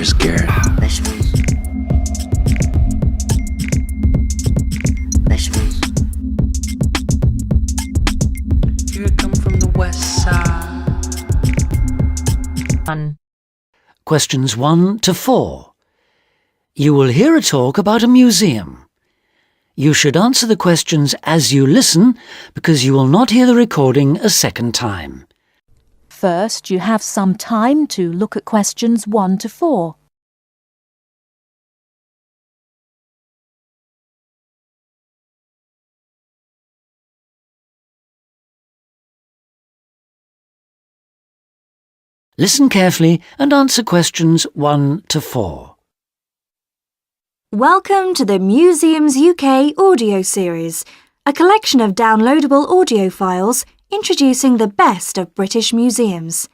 scared. Vegetables. Vegetables. Here I come from the west side. Questions 1 to 4. You will hear a talk about a museum. You should answer the questions as you listen because you will not hear the recording a second time. First, you have some time to look at questions 1 to 4. Listen carefully and answer questions 1 to 4. Welcome to the Museums UK audio series, a collection of downloadable audio files introducing the best of British museums.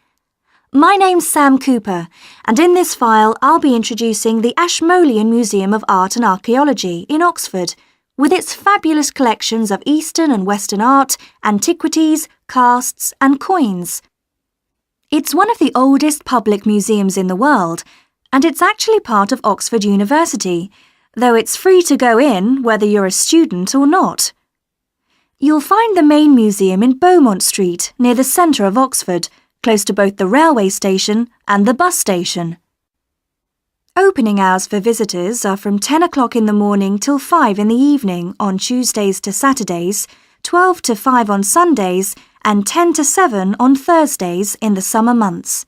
My name's Sam Cooper, and in this file I'll be introducing the Ashmolean Museum of Art and Archaeology in Oxford, with its fabulous collections of Eastern and Western art, antiquities, casts and coins. It's one of the oldest public museums in the world, and it's actually part of Oxford University, though it's free to go in whether you're a student or not. You'll find the main museum in Beaumont Street, near the centre of Oxford, close to both the railway station and the bus station. Opening hours for visitors are from 10 o'clock in the morning till 5 in the evening on Tuesdays to Saturdays, 12 to 5 on Sundays, and 10 to 7 on Thursdays in the summer months.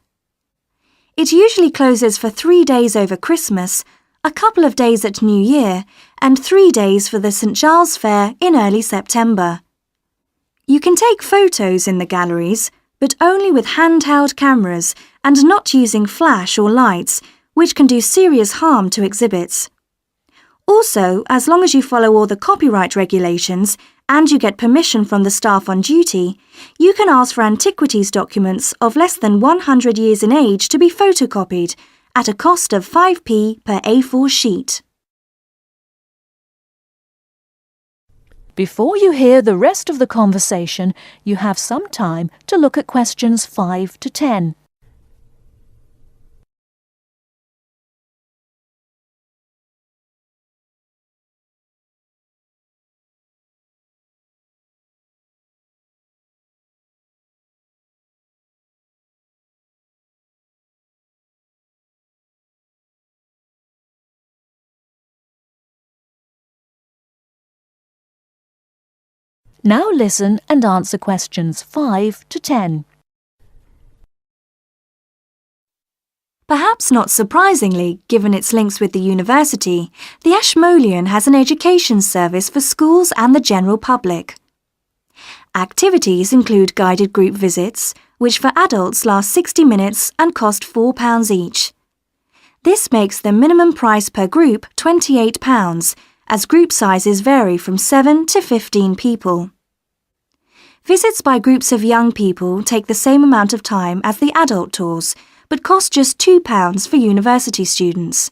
It usually closes for 3 days over Christmas, a couple of days at New Year, and 3 days for the St Giles Fair in early September. You can take photos in the galleries, but only with handheld cameras and not using flash or lights, which can do serious harm to exhibits. Also, as long as you follow all the copyright regulations and you get permission from the staff on duty, you can ask for antiquities documents of less than 100 years in age to be photocopied at a cost of 5p per A4 sheet. Before you hear the rest of the conversation, you have some time to look at questions 5 to 10. Now listen and answer questions 5 to 10. Perhaps not surprisingly, given its links with the university, the Ashmolean has an education service for schools and the general public. Activities include guided group visits, which for adults last 60 minutes and cost £4 each. This makes the minimum price per group £28, as group sizes vary from 7 to 15 people. Visits by groups of young people take the same amount of time as the adult tours, but cost just £2 for university students.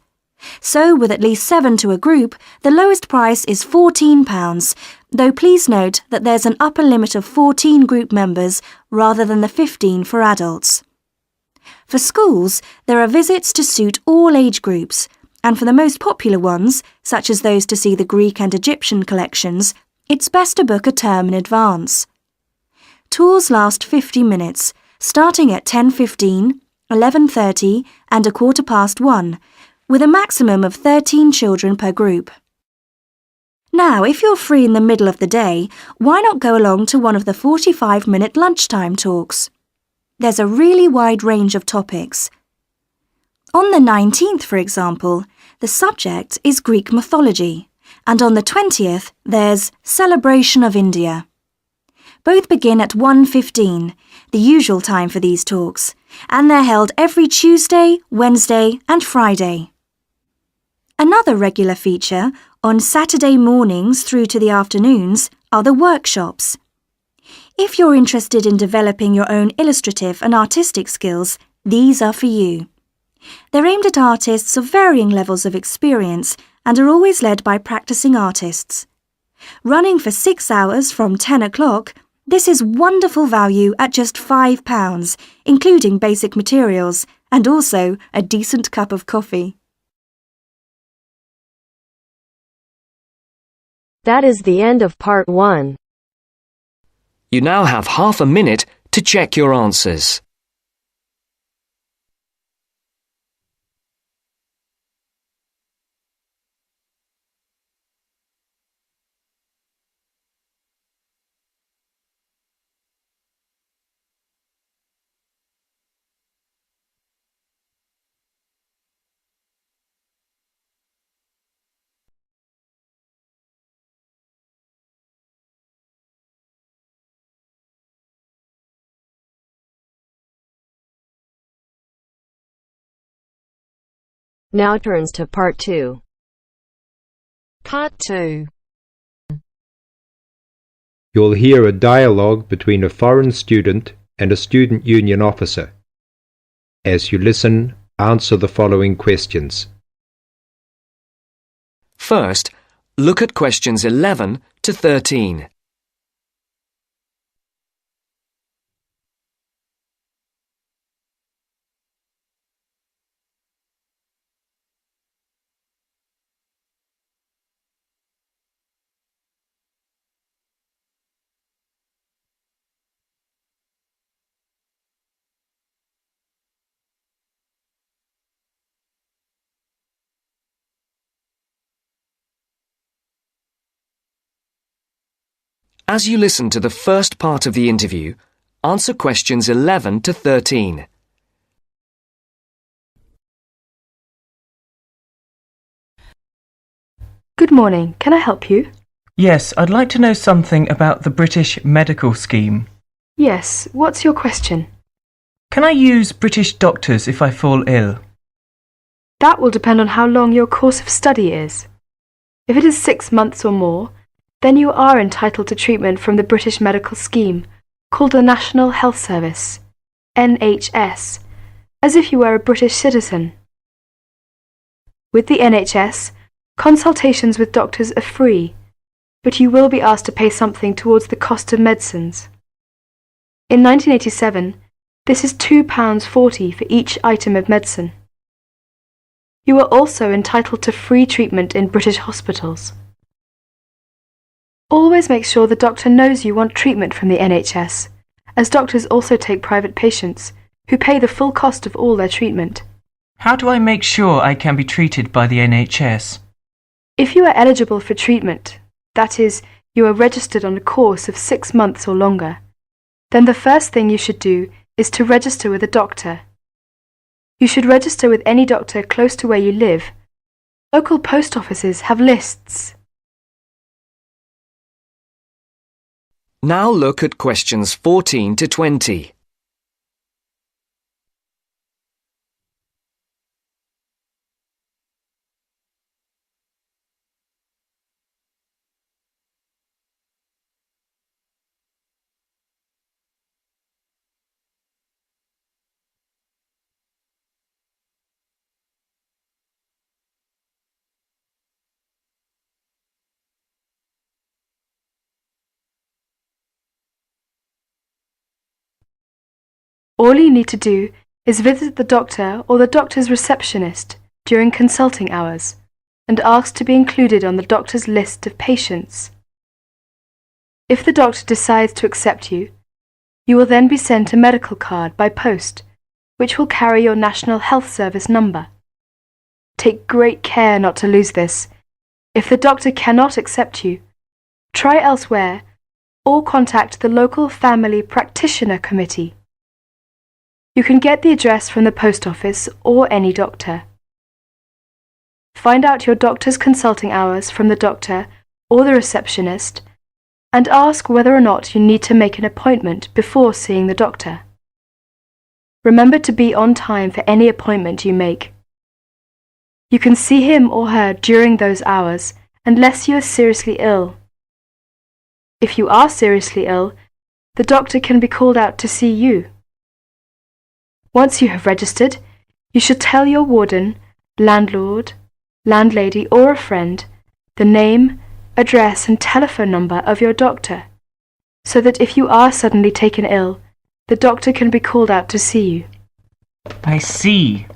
So, with at least 7 to a group, the lowest price is £14, though please note that there's an upper limit of 14 group members rather than the 15 for adults. For schools, there are visits to suit all age groups, and for the most popular ones, such as those to see the Greek and Egyptian collections, it's best to book a term in advance. Tours last 50 minutes, starting at 10:15, 11:30 and 1:15, with a maximum of 13 children per group. Now, if you're free in the middle of the day, why not go along to one of the 45-minute lunchtime talks? There's a really wide range of topics. On the 19th, for example, the subject is Greek mythology, and on the 20th, there's Celebration of India. Both begin at 1:15, the usual time for these talks, and they're held every Tuesday, Wednesday and Friday. Another regular feature, on Saturday mornings through to the afternoons, are the workshops. If you're interested in developing your own illustrative and artistic skills, these are for you. They're aimed at artists of varying levels of experience and are always led by practicing artists. Running for 6 hours from 10 o'clock, this is wonderful value at just £5, including basic materials, and also a decent cup of coffee. That is the end of part 1. You now have half a minute to check your answers. Now turns to part 2. Part 2. You'll hear a dialogue between a foreign student and a student union officer. As you listen, answer the following questions. First, look at questions 11 to 13. As you listen to the first part of the interview, answer questions 11 to 13. Good morning. Can I help you? Yes, I'd like to know something about the British medical scheme. Yes. What's your question? Can I use British doctors if I fall ill? That will depend on how long your course of study is. If it is 6 months or more, then you are entitled to treatment from the British medical scheme, called the National Health Service, NHS, as if you were a British citizen. With the NHS, consultations with doctors are free, but you will be asked to pay something towards the cost of medicines. In 1987, this is £2.40 for each item of medicine. You are also entitled to free treatment in British hospitals. Always make sure the doctor knows you want treatment from the NHS, as doctors also take private patients, who pay the full cost of all their treatment. How do I make sure I can be treated by the NHS? If you are eligible for treatment, that is, you are registered on a course of 6 months or longer, then the first thing you should do is to register with a doctor. You should register with any doctor close to where you live. Local post offices have lists. Now look at questions 14 to 20. All you need to do is visit the doctor or the doctor's receptionist during consulting hours and ask to be included on the doctor's list of patients. If the doctor decides to accept you, you will then be sent a medical card by post, which will carry your National Health Service number. Take great care not to lose this. If the doctor cannot accept you, try elsewhere or contact the local family practitioner committee. You can get the address from the post office or any doctor. Find out your doctor's consulting hours from the doctor or the receptionist and ask whether or not you need to make an appointment before seeing the doctor. Remember to be on time for any appointment you make. You can see him or her during those hours unless you are seriously ill. If you are seriously ill, the doctor can be called out to see you. Once you have registered, you should tell your warden, landlord, landlady or a friend the name, address and telephone number of your doctor, so that if you are suddenly taken ill, the doctor can be called out to see you. I see.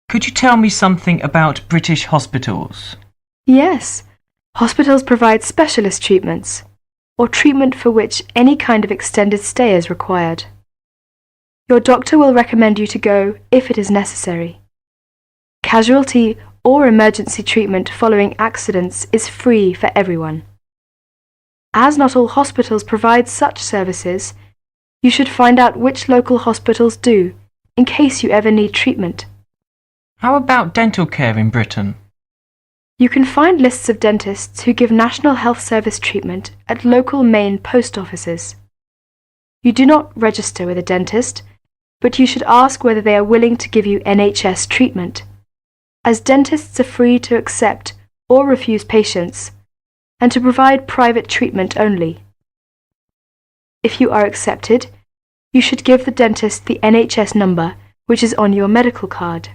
Could you tell me something about British hospitals? Yes, hospitals provide specialist treatments, or treatment for which any kind of extended stay is required. Your doctor will recommend you to go if it is necessary. Casualty or emergency treatment following accidents is free for everyone. As not all hospitals provide such services, you should find out which local hospitals do, in case you ever need treatment. How about dental care in Britain? You can find lists of dentists who give National Health Service treatment at local main post offices. You do not register with a dentist, but you should ask whether they are willing to give you NHS treatment, as dentists are free to accept or refuse patients, and to provide private treatment only. If you are accepted, you should give the dentist the NHS number which is on your medical card.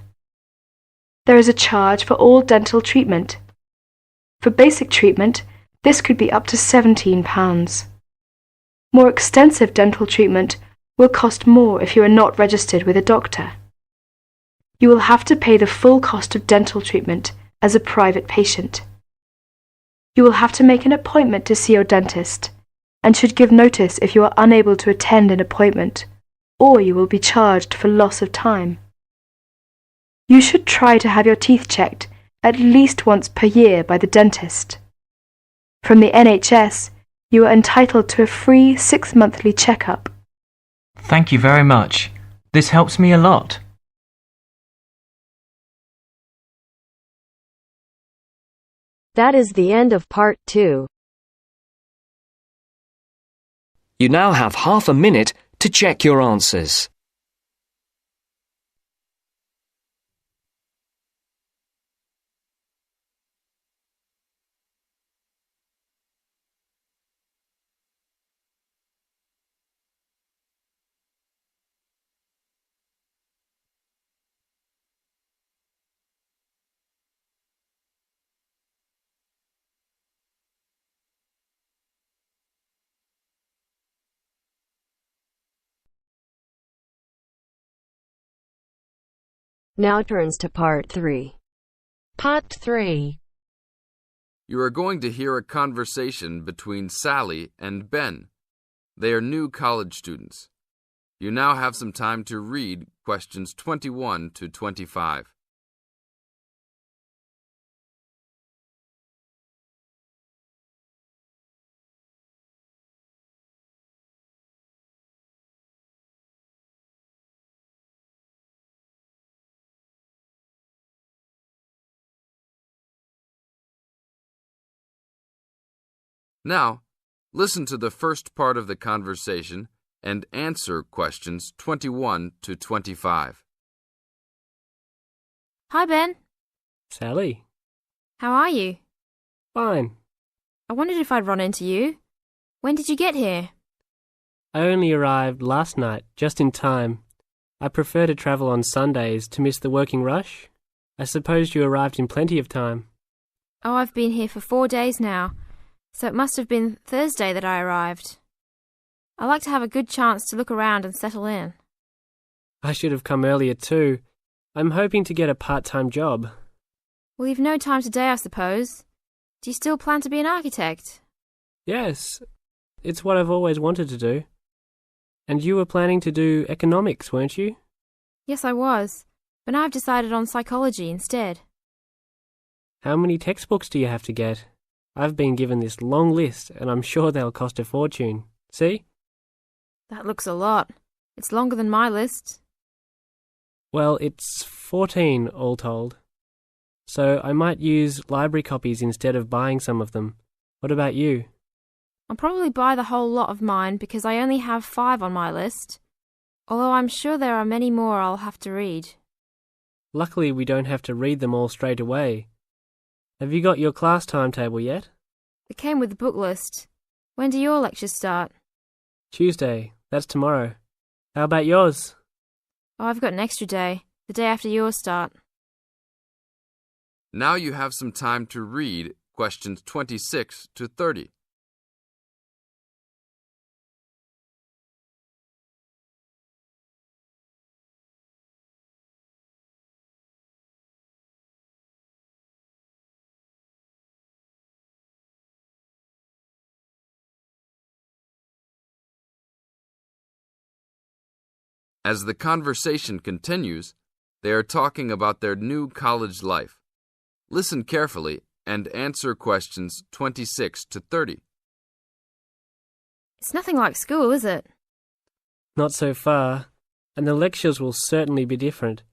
There is a charge for all dental treatment. For basic treatment, this could be up to £17. More extensive dental treatment will cost more if you are not registered with a doctor. You will have to pay the full cost of dental treatment as a private patient. You will have to make an appointment to see your dentist and should give notice if you are unable to attend an appointment, or you will be charged for loss of time. You should try to have your teeth checked at least once per year by the dentist. From the NHS, you are entitled to a free 6-monthly checkup. Thank you very much. This helps me a lot. That is the end of part 2. You now have half a minute to check your answers. Now turns to part 3. Part 3. You are going to hear a conversation between Sally and Ben. They are new college students. You now have some time to read questions 21 to 25. Now, listen to the first part of the conversation and answer questions 21 to 25. Hi, Ben. Sally. How are you? Fine. I wondered if I'd run into you. When did you get here? I only arrived last night, just in time. I prefer to travel on Sundays to miss the working rush. I suppose you arrived in plenty of time. Oh, I've been here for 4 days now, so it must have been Thursday that I arrived. I like to have a good chance to look around and settle in. I should have come earlier too. I'm hoping to get a part-time job. Well, you've no time today, I suppose. Do you still plan to be an architect? Yes, it's what I've always wanted to do. And you were planning to do economics, weren't you? Yes, I was, but now I've decided on psychology instead. How many textbooks do you have to get? I've been given this long list, and I'm sure they'll cost a fortune. See? That looks a lot. It's longer than my list. Well, it's 14 all told. So I might use library copies instead of buying some of them. What about you? I'll probably buy the whole lot of mine because I only have 5 on my list, although I'm sure there are many more I'll have to read. Luckily, we don't have to read them all straight away. Have you got your class timetable yet? It came with the book list. When do your lectures start? Tuesday. That's tomorrow. How about yours? Oh, I've got an extra day, the day after yours start. Now you have some time to read questions 26 to 30. As the conversation continues, they are talking about their new college life. Listen carefully and answer questions 26 to 30. It's nothing like school, is it? Not so far, and the lectures will certainly be different.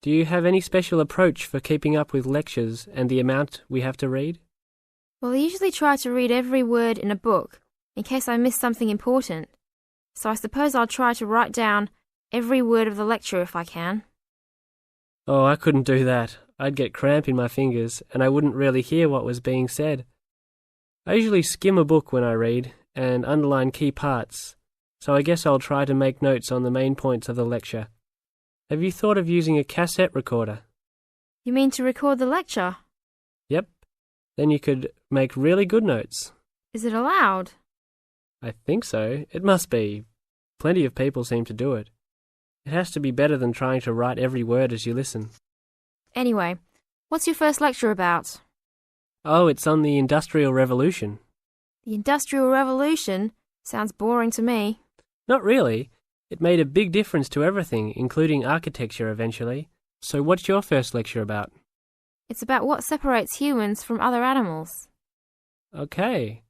Do you have any special approach for keeping up with lectures and the amount we have to read? Well, I usually try to read every word in a book, in case I miss something important. So I suppose I'll try to write down every word of the lecture if I can. Oh, I couldn't do that. I'd get cramp in my fingers, and I wouldn't really hear what was being said. I usually skim a book when I read, and underline key parts, so I guess I'll try to make notes on the main points of the lecture. Have you thought of using a cassette recorder? You mean to record the lecture? Yep. Then you could make really good notes. Is it allowed? I think so. It must be. Plenty of people seem to do it. It has to be better than trying to write every word as you listen. Anyway, what's your first lecture about? Oh, it's on the Industrial Revolution. The Industrial Revolution? Sounds boring to me. Not really. It made a big difference to everything, including architecture eventually. So what's your first lecture about? It's about what separates humans from other animals. Okay.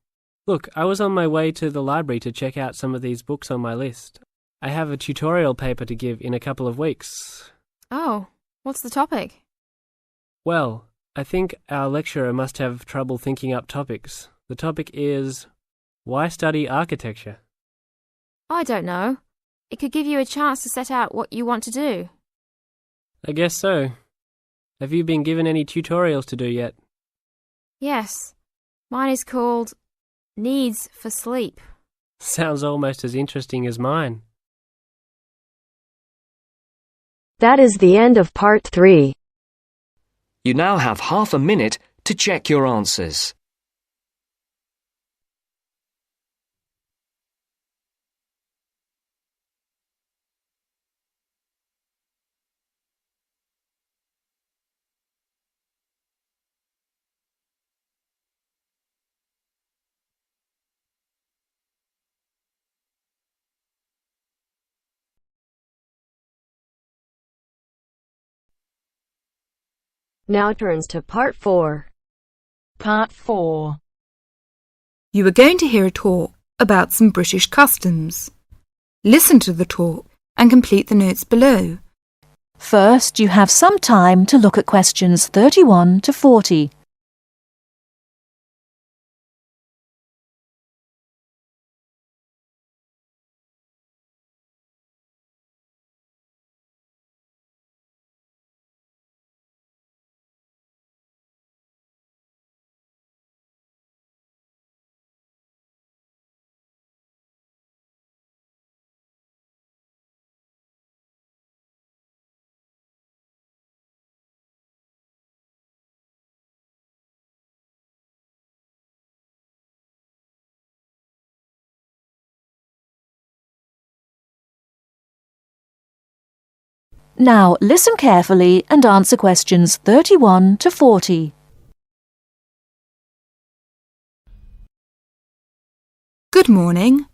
Look, I was on my way to the library to check out some of these books on my list. I have a tutorial paper to give in a couple of weeks. Oh, what's the topic? Well, I think our lecturer must have trouble thinking up topics. The topic is, why study architecture? I don't know. It could give you a chance to set out what you want to do. I guess so. Have you been given any tutorials to do yet? Yes. Mine is called Needs for Sleep. Sounds almost as interesting as mine. That is the end of part 3. You now have half a minute to check your answers. Now turns to part 4. Part 4. You are going to hear a talk about some British customs. Listen to the talk and complete the notes below. First, you have some time to look at questions 31 to 40. Now listen carefully and answer questions 31 to 40. Good morning.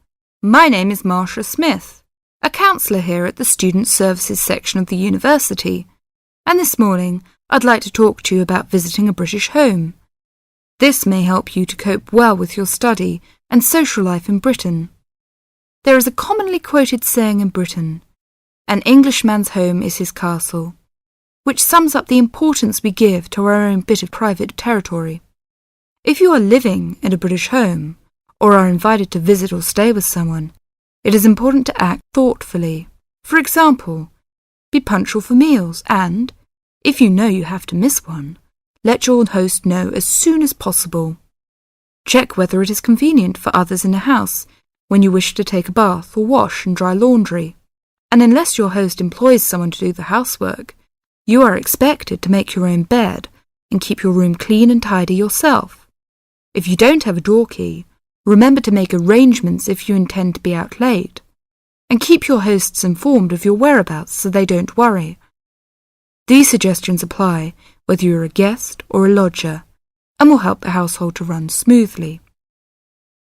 My name is Marcia Smith, a counsellor here at the Student Services section of the university, and this morning I'd like to talk to you about visiting a British home. This may help you to cope well with your study and social life in Britain. There is a commonly quoted saying in Britain, "An Englishman's home is his castle," which sums up the importance we give to our own bit of private territory. If you are living in a British home, or are invited to visit or stay with someone, it is important to act thoughtfully. For example, be punctual for meals and, if you know you have to miss one, let your host know as soon as possible. Check whether it is convenient for others in the house when you wish to take a bath or wash and dry laundry. And unless your host employs someone to do the housework, you are expected to make your own bed and keep your room clean and tidy yourself. If you don't have a door key, remember to make arrangements if you intend to be out late, and keep your hosts informed of your whereabouts so they don't worry. These suggestions apply whether you're a guest or a lodger, and will help the household to run smoothly.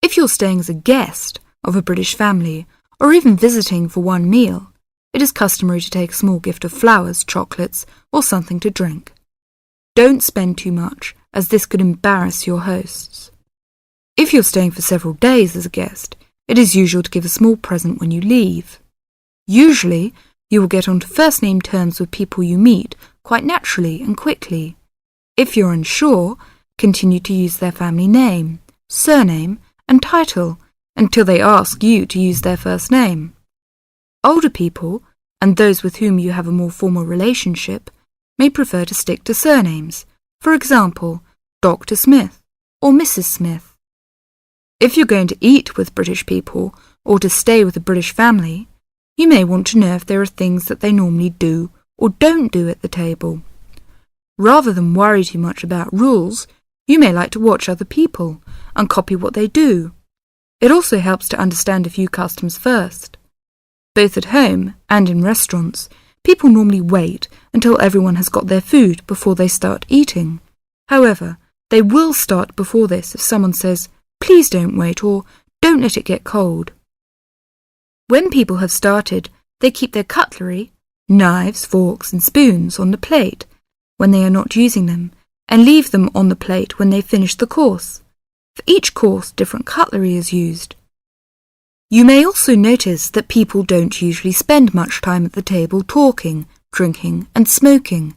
If you're staying as a guest of a British family, or even visiting for one meal, it is customary to take a small gift of flowers, chocolates, or something to drink. Don't spend too much, as this could embarrass your hosts. If you're staying for several days as a guest, it is usual to give a small present when you leave. Usually, you will get onto first-name terms with people you meet quite naturally and quickly. If you're unsure, continue to use their family name, surname, and title until they ask you to use their first name. Older people, and those with whom you have a more formal relationship, may prefer to stick to surnames, for example, Dr. Smith or Mrs. Smith. If you're going to eat with British people or to stay with a British family, you may want to know if there are things that they normally do or don't do at the table. Rather than worry too much about rules, you may like to watch other people and copy what they do. It also helps to understand a few customs first. Both at home and in restaurants, people normally wait until everyone has got their food before they start eating. However, they will start before this if someone says, "Please don't wait," or "Don't let it get cold." When people have started, they keep their cutlery, knives, forks and spoons on the plate when they are not using them, and leave them on the plate when they finish the course. For each course, different cutlery is used. You may also notice that people don't usually spend much time at the table talking, drinking and smoking.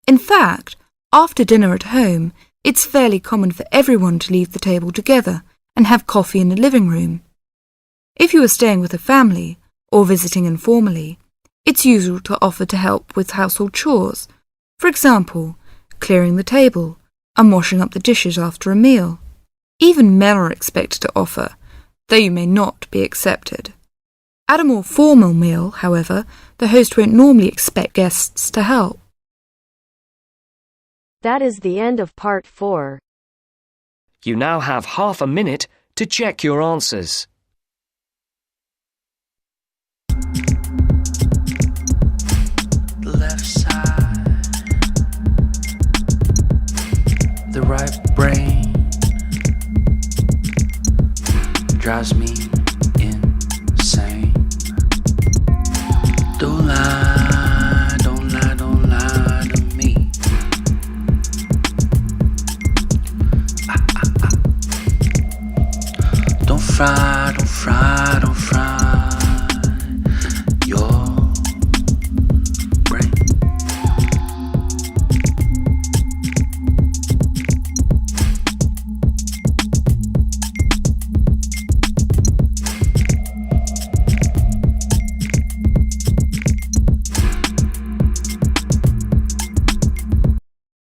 In fact, after dinner at home, it's fairly common for everyone to leave the table together and have coffee in the living room. If you are staying with a family or visiting informally, it's usual to offer to help with household chores, for example, clearing the table and washing up the dishes after a meal. Even men are expected to offer, though you may not be accepted. At a more formal meal, however, the host won't normally expect guests to help. That is the end of part 4. You now have half a minute to check your answers. The left side, the right brain.